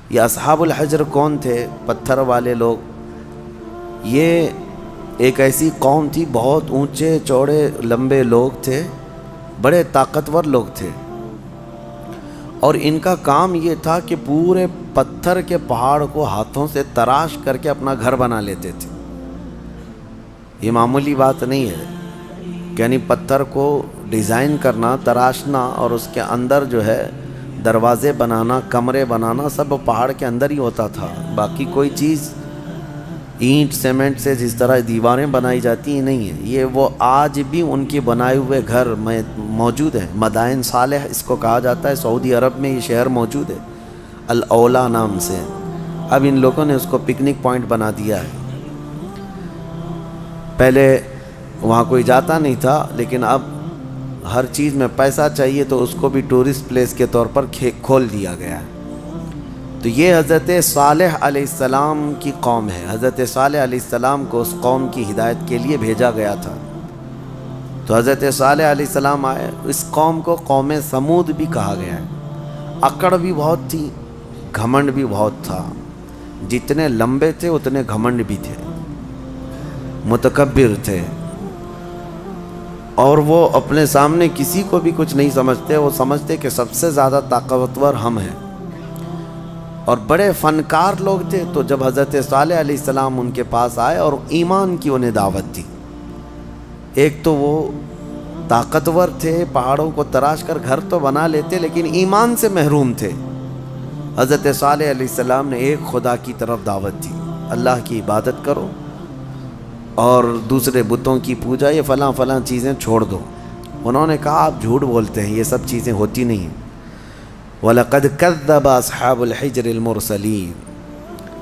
یہ اصحاب الحجر کون تھے؟ پتھر والے لوگ۔ یہ ایک ایسی قوم تھی، بہت اونچے چوڑے لمبے لوگ تھے، بڑے طاقتور لوگ تھے، اور ان کا کام یہ تھا کہ پورے پتھر کے پہاڑ کو ہاتھوں سے تراش کر کے اپنا گھر بنا لیتے تھے۔ یہ معمولی بات نہیں ہے، یعنی پتھر کو ڈیزائن کرنا، تراشنا، اور اس کے اندر جو ہے دروازے بنانا، کمرے بنانا، سب پہاڑ کے اندر ہی ہوتا تھا۔ باقی کوئی چیز اینٹ سیمنٹ سے جس طرح دیواریں بنائی جاتی ہیں نہیں ہے، یہ وہ آج بھی ان کے بنائے ہوئے گھر میں موجود ہیں۔ مدائن صالح اس کو کہا جاتا ہے، سعودی عرب میں یہ شہر موجود ہے، الاولا نام سے۔ اب ان لوگوں نے اس کو پکنک پوائنٹ بنا دیا ہے۔ پہلے وہاں کوئی جاتا نہیں تھا، لیکن اب ہر چیز میں پیسہ چاہیے تو اس کو بھی ٹورسٹ پلیس کے طور پر کھول دیا گیا ہے۔ تو یہ حضرت صالح علیہ السلام کی قوم ہے۔ حضرت صالح علیہ السلام کو اس قوم کی ہدایت کے لیے بھیجا گیا تھا۔ تو حضرت صالح علیہ السلام آئے۔ اس قوم کو قوم سمود بھی کہا گیا ہے۔ اکڑ بھی بہت تھی، گھمنڈ بھی بہت تھا۔ جتنے لمبے تھے اتنے گھمنڈ بھی تھے، متکبر تھے، اور وہ اپنے سامنے کسی کو بھی کچھ نہیں سمجھتے۔ وہ سمجھتے کہ سب سے زیادہ طاقتور ہم ہیں، اور بڑے فنکار لوگ تھے۔ تو جب حضرت صالح علیہ السلام ان کے پاس آئے اور ایمان کی انہیں دعوت دی، ایک تو وہ طاقتور تھے، پہاڑوں کو تراش کر گھر تو بنا لیتے، لیکن ایمان سے محروم تھے۔ حضرت صالح علیہ السلام نے ایک خدا کی طرف دعوت دی، اللہ کی عبادت کرو اور دوسرے بتوں کی پوجا، یہ فلاں فلاں چیزیں چھوڑ دو۔ انہوں نے کہا آپ جھوٹ بولتے ہیں، یہ سب چیزیں ہوتی نہیں ہیں۔ وَلَقَدْ كَذَّبَ أَصْحَابُ الْحِجْرِ الْمُرْسَلِينَ۔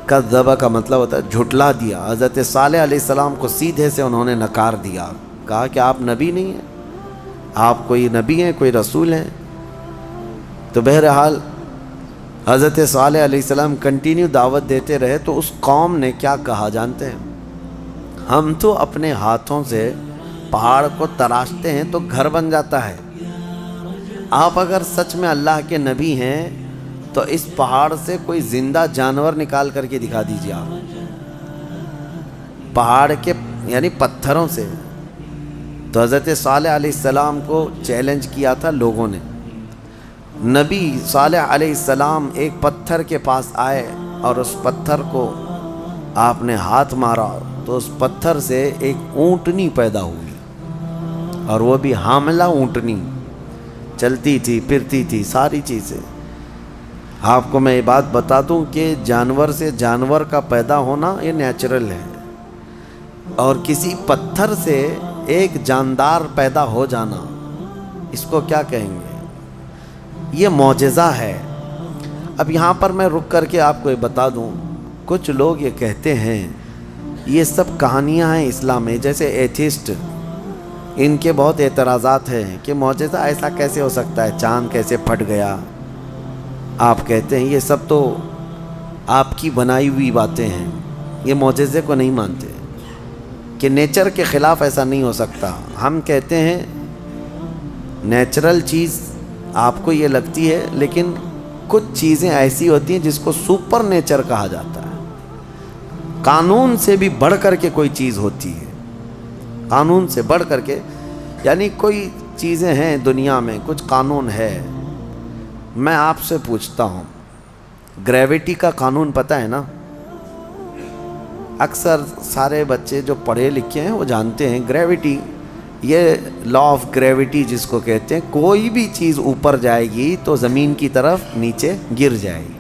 کذب کا مطلب ہوتا ہے جھٹلا دیا۔ حضرت صالح علیہ السلام کو سیدھے سے انہوں نے نکار دیا، کہا کہ آپ نبی نہیں ہیں، آپ کوئی نبی ہیں، کوئی رسول ہیں؟ تو بہرحال حضرت صالح علیہ السلام کنٹینیو دعوت دیتے رہے۔ تو اس قوم نے کیا کہا جانتے ہیں؟ ہم تو اپنے ہاتھوں سے پہاڑ کو تراشتے ہیں تو گھر بن جاتا ہے، آپ اگر سچ میں اللہ کے نبی ہیں تو اس پہاڑ سے کوئی زندہ جانور نکال کر کے دکھا دیجیے آپ، پہاڑ کے یعنی پتھروں سے۔ تو حضرت صالح علیہ السلام کو چیلنج کیا تھا لوگوں نے۔ نبی صالح علیہ السلام ایک پتھر کے پاس آئے اور اس پتھر کو آپ نے ہاتھ مارا تو اس پتھر سے ایک اونٹنی پیدا ہوئی، اور وہ بھی حاملہ اونٹنی، چلتی تھی، پھرتی تھی، ساری چیزیں۔ آپ کو میں یہ بات بتا دوں کہ جانور سے جانور کا پیدا ہونا یہ نیچرل ہے، اور کسی پتھر سے ایک جاندار پیدا ہو جانا، اس کو کیا کہیں گے؟ یہ معجزہ ہے۔ اب یہاں پر میں رک کر کے آپ کو یہ بتا دوں، کچھ لوگ یہ کہتے ہیں یہ سب کہانیاں ہیں اسلام میں، جیسے ایتھسٹ، ان کے بہت اعتراضات ہیں کہ معجزہ ایسا کیسے ہو سکتا ہے، چاند کیسے پھٹ گیا۔ آپ کہتے ہیں یہ سب تو آپ کی بنائی ہوئی باتیں ہیں، یہ معجزے کو نہیں مانتے کہ نیچر کے خلاف ایسا نہیں ہو سکتا۔ ہم کہتے ہیں نیچرل چیز آپ کو یہ لگتی ہے، لیکن کچھ چیزیں ایسی ہوتی ہیں جس کو سپر نیچر کہا جاتا ہے۔ قانون سے بھی بڑھ کر کے کوئی چیز ہوتی ہے، قانون سے بڑھ کر کے، یعنی کوئی چیزیں ہیں دنیا میں، کچھ قانون ہے۔ میں آپ سے پوچھتا ہوں، گریویٹی کا قانون پتہ ہے نا؟ اکثر سارے بچے جو پڑھے لکھے ہیں وہ جانتے ہیں گریویٹی، یہ لا آف گریویٹی جس کو کہتے ہیں، کوئی بھی چیز اوپر جائے گی تو زمین کی طرف نیچے گر جائے گی۔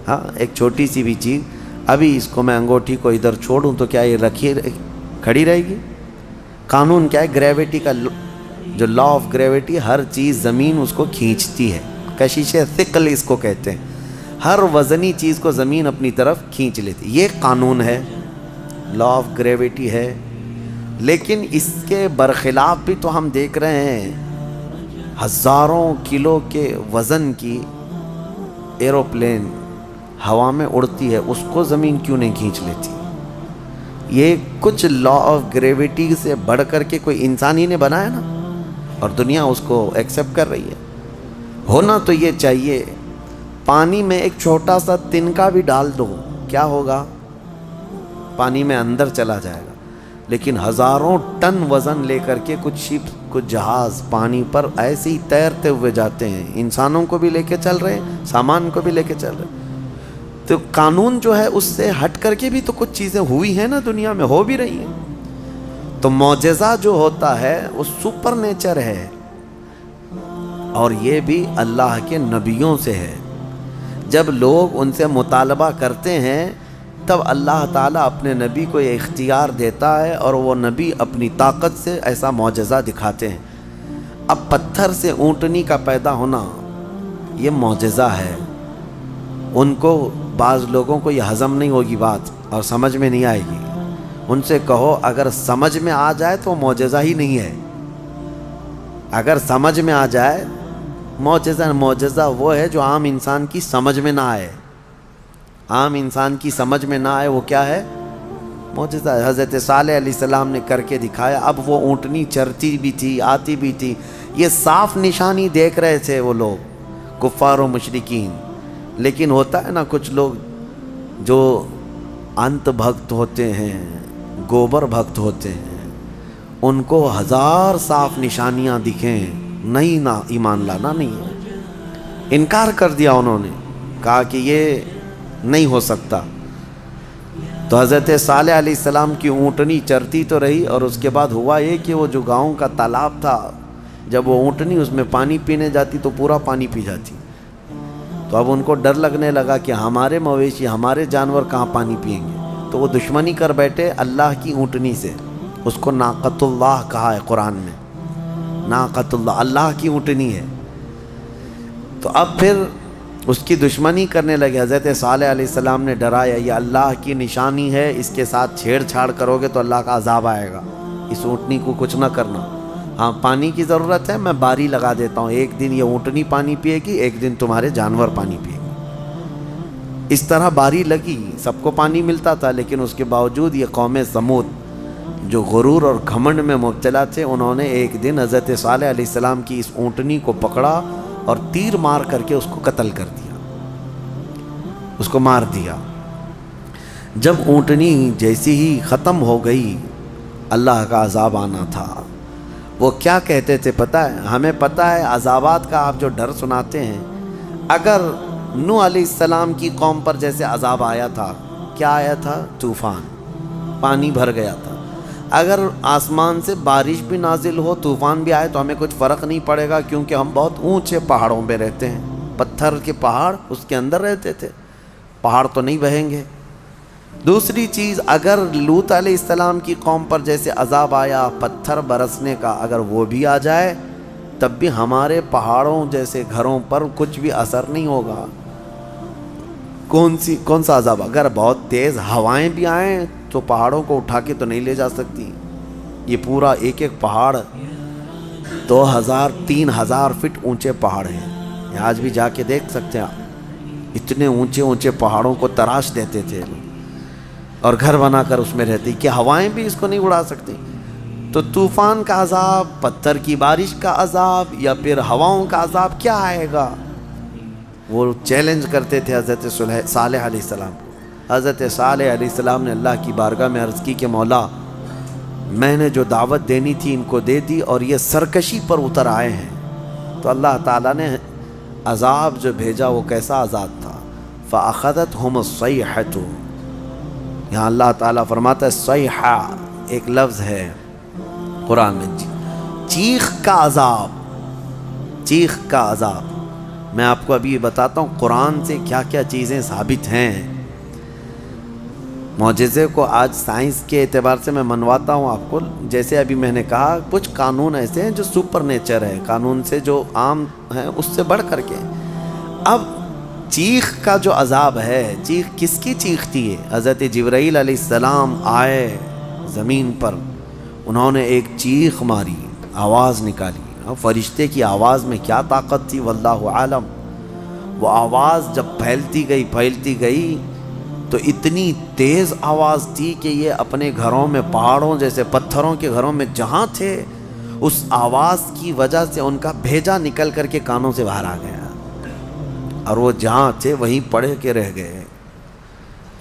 ہاں، ایک چھوٹی سی بھی چیز، ابھی اس کو میں انگوٹھی کو ادھر چھوڑوں تو کیا یہ رکھی کھڑی رہے گی؟ قانون کیا ہے؟ گریویٹی کا جو لا آف گریویٹی، ہر چیز زمین اس کو کھینچتی ہے، کشش ثقل اس کو کہتے ہیں، ہر وزنی چیز کو زمین اپنی طرف کھینچ لیتی، یہ قانون ہے، لا آف گریویٹی ہے۔ لیکن اس کے برخلاف بھی تو ہم دیکھ رہے ہیں، ہزاروں کلو کے وزن کی ایروپلین ہوا میں اڑتی ہے، اس کو زمین کیوں نہیں کھینچ لیتی؟ یہ کچھ لا آف گریویٹی سے بڑھ کر کے کوئی انسان ہی نے بنایا نا، اور دنیا اس کو ایکسیپٹ کر رہی ہے۔ ہونا تو یہ چاہیے پانی میں ایک چھوٹا سا تنکا بھی ڈال دو، کیا ہوگا؟ پانی میں اندر چلا جائے گا۔ لیکن ہزاروں ٹن وزن لے کر کے کچھ شپ، کچھ جہاز پانی پر ایسے ہی تیرتے ہوئے جاتے ہیں، انسانوں کو بھی لے کے چل رہے ہیں، سامان کو بھی لے کے چل رہے ہیں۔ تو قانون جو ہے اس سے ہٹ کر کے بھی تو کچھ چیزیں ہوئی ہیں نا، دنیا میں ہو بھی رہی ہیں۔ تو معجزہ جو ہوتا ہے وہ سپر نیچر ہے، اور یہ بھی اللہ کے نبیوں سے ہے۔ جب لوگ ان سے مطالبہ کرتے ہیں تب اللہ تعالیٰ اپنے نبی کو یہ اختیار دیتا ہے، اور وہ نبی اپنی طاقت سے ایسا معجزہ دکھاتے ہیں۔ اب پتھر سے اونٹنی کا پیدا ہونا یہ معجزہ ہے۔ ان کو، بعض لوگوں کو یہ ہضم نہیں ہوگی بات اور سمجھ میں نہیں آئے گی۔ ان سے کہو اگر سمجھ میں آ جائے تو معجزہ ہی نہیں ہے۔ اگر سمجھ میں آ جائے، معجزہ وہ ہے جو عام انسان کی سمجھ میں نہ آئے۔ عام انسان کی سمجھ میں نہ آئے وہ کیا ہے؟ معجزہ ہے۔ حضرت صالح علیہ السلام نے کر کے دکھایا۔ اب وہ اونٹنی چرتی بھی تھی، آتی بھی تھی، یہ صاف نشانی دیکھ رہے تھے وہ لوگ، کفار و مشرکین۔ لیکن ہوتا ہے نا کچھ لوگ جو انت بھکت ہوتے ہیں، گوبر بھکت ہوتے ہیں، ان کو ہزار صاف نشانیاں دکھیں، نہیں، نہ ایمان لانا نہیں ہے۔ انکار کر دیا انہوں نے، کہا کہ یہ نہیں ہو سکتا۔ تو حضرت صالح علیہ السلام کی اونٹنی چرتی تو رہی، اور اس کے بعد ہوا یہ کہ وہ جو گاؤں کا تالاب تھا، جب وہ اونٹنی اس میں پانی پینے جاتی تو پورا پانی پی جاتی۔ تو اب ان کو ڈر لگنے لگا کہ ہمارے مویشی، ہمارے جانور کہاں پانی پئیں گے، تو وہ دشمنی کر بیٹھے اللہ کی اونٹنی سے۔ اس کو ناقۃ اللہ کہا ہے قرآن میں، ناقۃ اللہ، اللہ کی اونٹنی ہے۔ تو اب پھر اس کی دشمنی کرنے لگے۔ حضرت صالح علیہ السلام نے ڈرایا، یہ اللہ کی نشانی ہے، اس کے ساتھ چھیڑ چھاڑ کرو گے تو اللہ کا عذاب آئے گا، اس اونٹنی کو کچھ نہ کرنا۔ ہاں پانی کی ضرورت ہے، میں باری لگا دیتا ہوں، ایک دن یہ اونٹنی پانی پیے گی، ایک دن تمہارے جانور پانی پیے گی۔ اس طرح باری لگی، سب کو پانی ملتا تھا، لیکن اس کے باوجود یہ قوم سمود جو غرور اور گھمنڈ میں مبتلا تھے، انہوں نے ایک دن حضرت صالح علیہ السلام کی اس اونٹنی کو پکڑا اور تیر مار کر کے اس کو قتل کر دیا، اس کو مار دیا۔ جب اونٹنی جیسی ہی ختم ہو گئی، اللہ کا عذاب آنا تھا۔ وہ کیا کہتے تھے پتہ ہے؟ ہمیں پتہ ہے عذابات کا آپ جو ڈر سناتے ہیں، اگر نوح علیہ السلام کی قوم پر جیسے عذاب آیا تھا، کیا آیا تھا؟ طوفان، پانی بھر گیا تھا۔ اگر آسمان سے بارش بھی نازل ہو، طوفان بھی آئے تو ہمیں کچھ فرق نہیں پڑے گا، کیونکہ ہم بہت اونچے پہاڑوں پہ رہتے ہیں، پتھر کے پہاڑ اس کے اندر رہتے تھے، پہاڑ تو نہیں بہیں گے۔ دوسری چیز، اگر لوط علیہ السلام کی قوم پر جیسے عذاب آیا پتھر برسنے کا، اگر وہ بھی آ جائے تب بھی ہمارے پہاڑوں جیسے گھروں پر کچھ بھی اثر نہیں ہوگا۔ کون سا عذاب؟ اگر بہت تیز ہوائیں بھی آئیں تو پہاڑوں کو اٹھا کے تو نہیں لے جا سکتی۔ یہ پورا ایک ایک پہاڑ 2000 3000 فٹ اونچے پہاڑ ہیں، آج بھی جا کے دیکھ سکتے ہیں آپ، اتنے اونچے اونچے پہاڑوں کو تراش دیتے تھے اور گھر بنا کر اس میں رہتی، کہ ہوائیں بھی اس کو نہیں اڑا سکتی۔ تو طوفان کا عذاب، پتھر کی بارش کا عذاب، یا پھر ہواؤں کا عذاب کیا آئے گا؟ وہ چیلنج کرتے تھے حضرت صالح علیہ السلام کو۔ حضرت صالح علیہ السلام نے اللہ کی بارگاہ میں عرض کی کہ مولا، میں نے جو دعوت دینی تھی ان کو دے دی، اور یہ سرکشی پر اتر آئے ہیں۔ تو اللہ تعالیٰ نے عذاب جو بھیجا وہ کیسا عذاب تھا؟ فَأَخَذَتْهُمُ الصَّيْحَةُ، یہاں اللہ تعالیٰ فرماتا ہے صیحہ ایک لفظ ہے قرآن میں، چیخ کا عذاب، چیخ کا عذاب۔ میں آپ کو ابھی بتاتا ہوں قرآن سے کیا کیا چیزیں ثابت ہیں۔ معجزے کو آج سائنس کے اعتبار سے میں منواتا ہوں آپ کو، جیسے ابھی میں نے کہا کچھ قانون ایسے ہیں جو سپر نیچر ہے، قانون سے جو عام ہیں اس سے بڑھ کر کے۔ اب چیخ کا جو عذاب ہے، چیخ کس کی چیخ تھی؟ حضرت جبرائیل علیہ السلام آئے زمین پر، انہوں نے ایک چیخ ماری، آواز نکالی۔ فرشتے کی آواز میں کیا طاقت تھی واللہ عالم۔ وہ آواز جب پھیلتی گئی تو اتنی تیز آواز تھی کہ یہ اپنے گھروں میں، پہاڑوں جیسے پتھروں کے گھروں میں جہاں تھے، اس آواز کی وجہ سے ان کا بھیجا نکل کر کے کانوں سے باہر آ گیا۔ اور وہ جہاں تھے وہیں پڑے کے رہ گئے.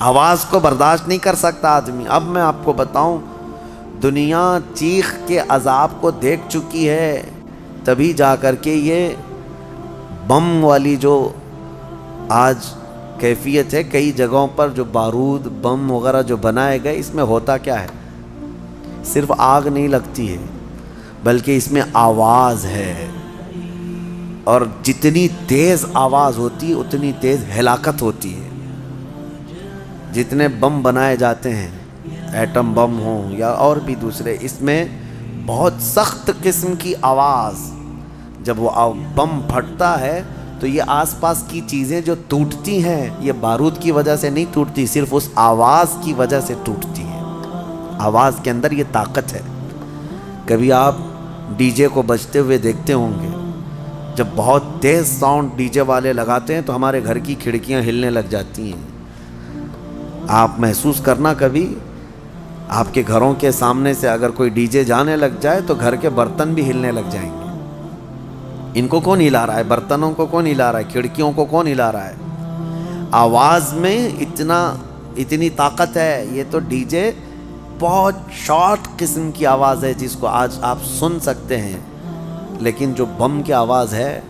آواز کو برداشت نہیں کر سکتا آدمی. اب میں آپ کو بتاؤں، دنیا چیخ کے عذاب کو دیکھ چکی ہے، تبھی جا کر کے یہ بم والی جو آج کیفیت ہے کئی جگہوں پر، جو بارود بم وغیرہ جو بنائے گئے، اس میں ہوتا کیا ہے؟ صرف آگ نہیں لگتی ہے بلکہ اس میں آواز ہے، اور جتنی تیز آواز ہوتی ہے اتنی تیز ہلاکت ہوتی ہے. جتنے بم بنائے جاتے ہیں، ایٹم بم ہوں یا اور بھی دوسرے، اس میں بہت سخت قسم کی آواز، جب وہ بم پھٹتا ہے تو یہ آس پاس کی چیزیں جو ٹوٹتی ہیں یہ بارود کی وجہ سے نہیں ٹوٹتی، صرف اس آواز کی وجہ سے ٹوٹتی ہیں. آواز کے اندر یہ طاقت ہے. کبھی آپ ڈی جے کو بجتے ہوئے دیکھتے ہوں گے، جب بہت تیز ساؤنڈ ڈی جے والے لگاتے ہیں تو ہمارے گھر کی کھڑکیاں ہلنے لگ جاتی ہیں. آپ محسوس کرنا، کبھی آپ کے گھروں کے سامنے سے اگر کوئی ڈی جے جانے لگ جائے تو گھر کے برتن بھی ہلنے لگ جائیں گے. ان کو کون ہلا رہا ہے؟ برتنوں کو کون ہلا رہا ہے؟ کھڑکیوں کو کون ہلا رہا ہے؟ آواز میں اتنی طاقت ہے. یہ تو ڈی جے بہت شارٹ قسم کی آواز ہے جس کو آج آپ سن سکتے ہیں، لیکن جو بم کی آواز ہے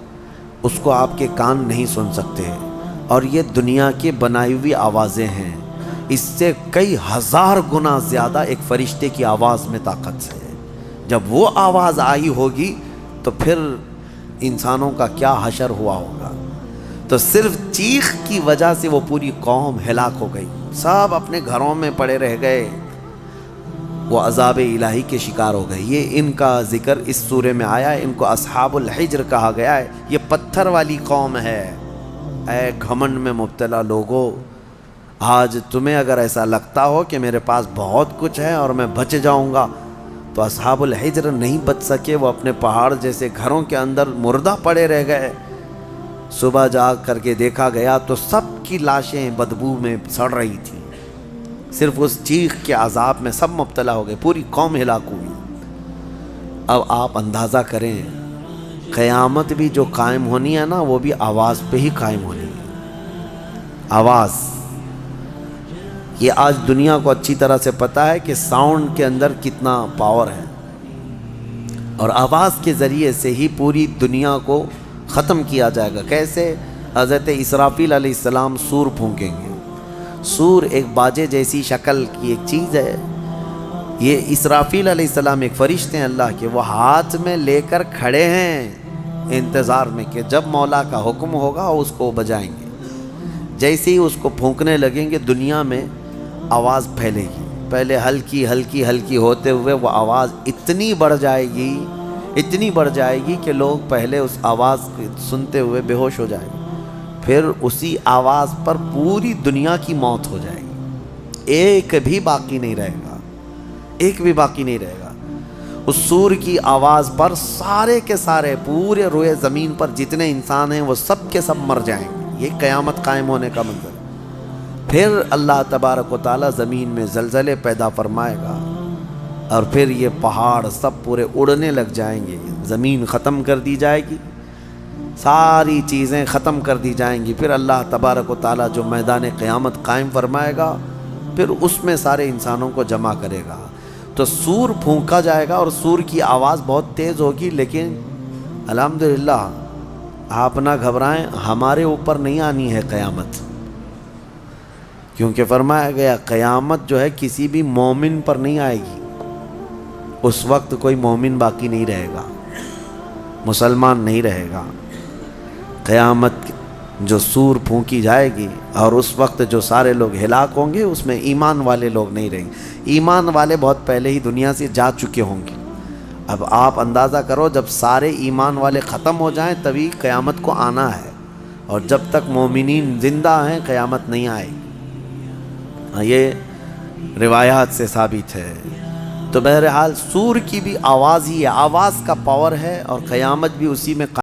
اس کو آپ کے کان نہیں سن سکتے. اور یہ دنیا کی بنائی ہوئی آوازیں ہیں، اس سے کئی ہزار گنا زیادہ ایک فرشتے کی آواز میں طاقت ہے. جب وہ آواز آئی ہوگی تو پھر انسانوں کا کیا حشر ہوا ہوگا. تو صرف چیخ کی وجہ سے وہ پوری قوم ہلاک ہو گئی، سب اپنے گھروں میں پڑے رہ گئے، وہ عذاب الہی کے شکار ہو گئے. یہ ان کا ذکر اس سورے میں آیا ہے. ان کو اصحاب الحجر کہا گیا ہے. یہ پتھر والی قوم ہے. اے گھمنڈ میں مبتلا لوگو، آج تمہیں اگر ایسا لگتا ہو کہ میرے پاس بہت کچھ ہے اور میں بچ جاؤں گا، تو اصحاب الحجر نہیں بچ سکے. وہ اپنے پہاڑ جیسے گھروں کے اندر مردہ پڑے رہ گئے. صبح جا کر کے دیکھا گیا تو سب کی لاشیں بدبو میں سڑ رہی تھیں. صرف اس چیخ کے عذاب میں سب مبتلا ہو گئے، پوری قوم ہلاک ہوئی. اب آپ اندازہ کریں، قیامت بھی جو قائم ہونی ہے نا، وہ بھی آواز پہ ہی قائم ہونی ہے. آواز، یہ آج دنیا کو اچھی طرح سے پتہ ہے کہ ساؤنڈ کے اندر کتنا پاور ہے، اور آواز کے ذریعے سے ہی پوری دنیا کو ختم کیا جائے گا. کیسے؟ حضرت اسرافیل علیہ السلام سور پھونکیں گے. سور ایک باجے جیسی شکل کی ایک چیز ہے. یہ اسرافیل علیہ السلام ایک فرشتے ہیں اللہ کے، وہ ہاتھ میں لے کر کھڑے ہیں انتظار میں کہ جب مولا کا حکم ہوگا اس کو بجائیں گے. جیسے ہی اس کو پھونکنے لگیں گے دنیا میں آواز پھیلے گی. پہلے ہلکی ہلکی ہلکی ہوتے ہوئے وہ آواز اتنی بڑھ جائے گی کہ لوگ پہلے اس آواز سنتے ہوئے بے ہوش ہو جائیں گے. پھر اسی آواز پر پوری دنیا کی موت ہو جائے گی. ایک بھی باقی نہیں رہے گا، ایک بھی باقی نہیں رہے گا. اس سور کی آواز پر سارے کے سارے پورے روئے زمین پر جتنے انسان ہیں وہ سب کے سب مر جائیں گے. یہ قیامت قائم ہونے کا منظر. پھر اللہ تبارک و تعالی زمین میں زلزلے پیدا فرمائے گا، اور پھر یہ پہاڑ سب پورے اڑنے لگ جائیں گے. زمین ختم کر دی جائے گی، ساری چیزیں ختم کر دی جائیں گی. پھر اللہ تبارک و تعالیٰ جو میدان قیامت قائم فرمائے گا، پھر اس میں سارے انسانوں کو جمع کرے گا. تو سور پھونکا جائے گا، اور سور کی آواز بہت تیز ہوگی. لیکن الحمدللہ آپ نہ گھبرائیں، ہمارے اوپر نہیں آنی ہے قیامت، کیونکہ فرمایا گیا قیامت جو ہے کسی بھی مومن پر نہیں آئے گی. اس وقت کوئی مومن باقی نہیں رہے گا، مسلمان نہیں رہے گا. قیامت جو سور پھونکی جائے گی اور اس وقت جو سارے لوگ ہلاک ہوں گے، اس میں ایمان والے لوگ نہیں رہیں گے. ایمان والے بہت پہلے ہی دنیا سے جا چکے ہوں گے. اب آپ اندازہ کرو، جب سارے ایمان والے ختم ہو جائیں تبھی قیامت کو آنا ہے، اور جب تک مومنین زندہ ہیں قیامت نہیں آئے. یہ روایات سے ثابت ہے. تو بہرحال سور کی بھی آواز ہی ہے، آواز کا پاور ہے، اور قیامت بھی اسی میں